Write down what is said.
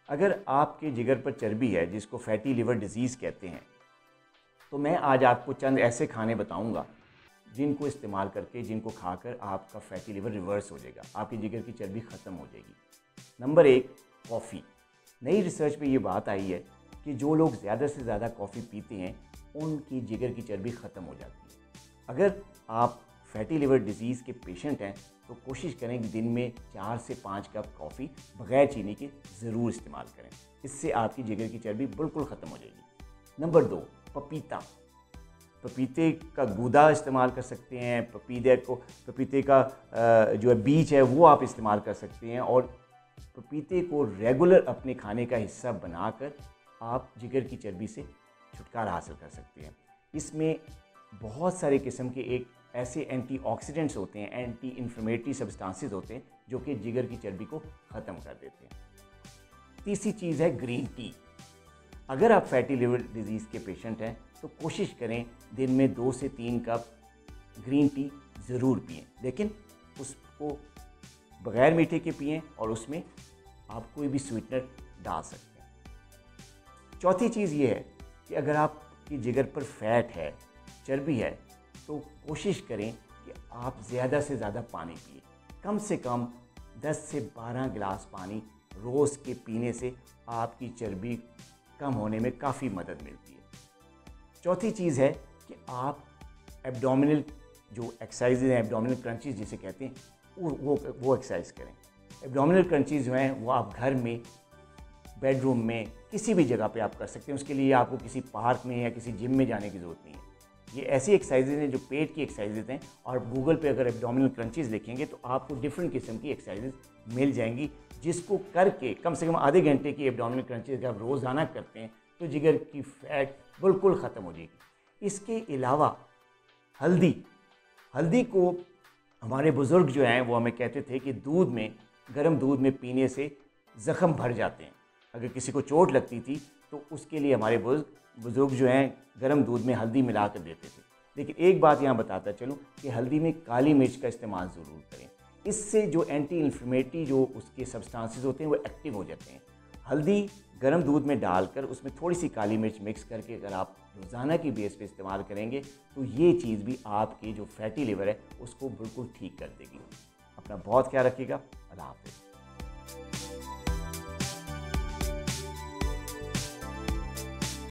अगर आपके जिगर पर चर्बी है, जिसको फैटी लिवर डिजीज़ कहते हैं, तो मैं आज आपको चंद ऐसे खाने बताऊंगा जिनको इस्तेमाल करके, जिनको खाकर आपका फैटी लिवर रिवर्स हो जाएगा, आपके जिगर की चर्बी ख़त्म हो जाएगी। Number 1, coffee. नई रिसर्च में ये बात आई है कि जो लोग ज़्यादा से ज़्यादा कॉफ़ी पीते हैं उनकी जिगर की चर्बी ख़त्म हो जाती है। अगर आप फैटी लिवर डिजीज़ के पेशेंट हैं तो कोशिश करें कि दिन में 4 से 5 कप कॉफ़ी बग़ैर चीनी के ज़रूर इस्तेमाल करें। इससे आपकी जिगर की चर्बी बिल्कुल ख़त्म हो जाएगी। नंबर 2, पपीता। पपीते का गूदा इस्तेमाल कर सकते हैं, पपीते का जो है बीज है वो आप इस्तेमाल कर सकते हैं, और पपीते को रेगुलर अपने खाने का हिस्सा बनाकर आप जिगर की चर्बी से छुटकारा हासिल कर सकते हैं। इसमें बहुत सारे किस्म के एक ऐसे एंटीऑक्सीडेंट्स होते हैं, एंटी इन्फ्लेमेटरी सब्सटेंसेस होते हैं जो कि जिगर की चर्बी को ख़त्म कर देते हैं। तीसरी चीज़ है ग्रीन टी। अगर आप फैटी लिवर डिजीज़ के पेशेंट हैं तो कोशिश करें दिन में 2 से 3 कप ग्रीन टी ज़रूर पिएं, लेकिन उसको बग़ैर मीठे के पिएं और उसमें आप कोई भी स्वीटनर डाल सकते हैं। चौथी चीज़ ये है कि अगर आपकी जिगर पर फैट है, चर्बी है, तो कोशिश करें कि आप ज़्यादा से ज़्यादा पानी पिए। कम से कम 10 से 12 गिलास पानी रोज़ के पीने से आपकी चर्बी कम होने में काफ़ी मदद मिलती है। चौथी चीज़ है कि आप एब्डोमिनल जो एक्सरसाइजेज हैं, एब्डोमिनल क्रंचीज़ जिसे कहते हैं, वो एक्सरसाइज करें। एब्डोमिनल क्रंचीज़ जो हैं वो आप घर में, बेडरूम में, किसी भी जगह पे आप कर सकते हैं। उसके लिए आपको किसी पार्क में या किसी जिम में जाने की ज़रूरत नहीं है। ये ऐसी एक्सरसाइजेज हैं जो पेट की एक्सरसाइजेज हैं, और गूगल पे अगर एब्डोमिनल क्रंचीज़ लिखेंगे तो आपको डिफरेंट किस्म की एक्सरसाइजेज मिल जाएंगी, जिसको करके कम से कम आधे घंटे की एब्डोमिनल क्रंचीज़ अगर आप रोज़ाना करते हैं तो जिगर की फैट बिल्कुल ख़त्म हो जाएगी। इसके अलावा हल्दी को हमारे बुज़ुर्ग जो हैं वो हमें कहते थे कि गर्म दूध में पीने से ज़ख़म भर जाते हैं। अगर किसी को चोट लगती थी तो उसके लिए हमारे बुज़ुर्ग जो हैं गर्म दूध में हल्दी मिला कर देते थे। लेकिन एक बात यहाँ बताता चलूँ कि हल्दी में काली मिर्च का इस्तेमाल ज़रूर करें। इससे जो एंटी इन्फ्लेमेटरी जो उसके सब्सटेंसेस होते हैं वो एक्टिव हो जाते हैं। हल्दी गर्म दूध में डालकर उसमें थोड़ी सी काली मिर्च मिक्स करके अगर आप रोज़ाना की बेस पे इस्तेमाल करेंगे तो ये चीज़ भी आपकी जो फैटी लिवर है उसको बिल्कुल ठीक कर देगी। अपना बहुत ख्याल रखिएगा। अल्लाह हाफ़िज़।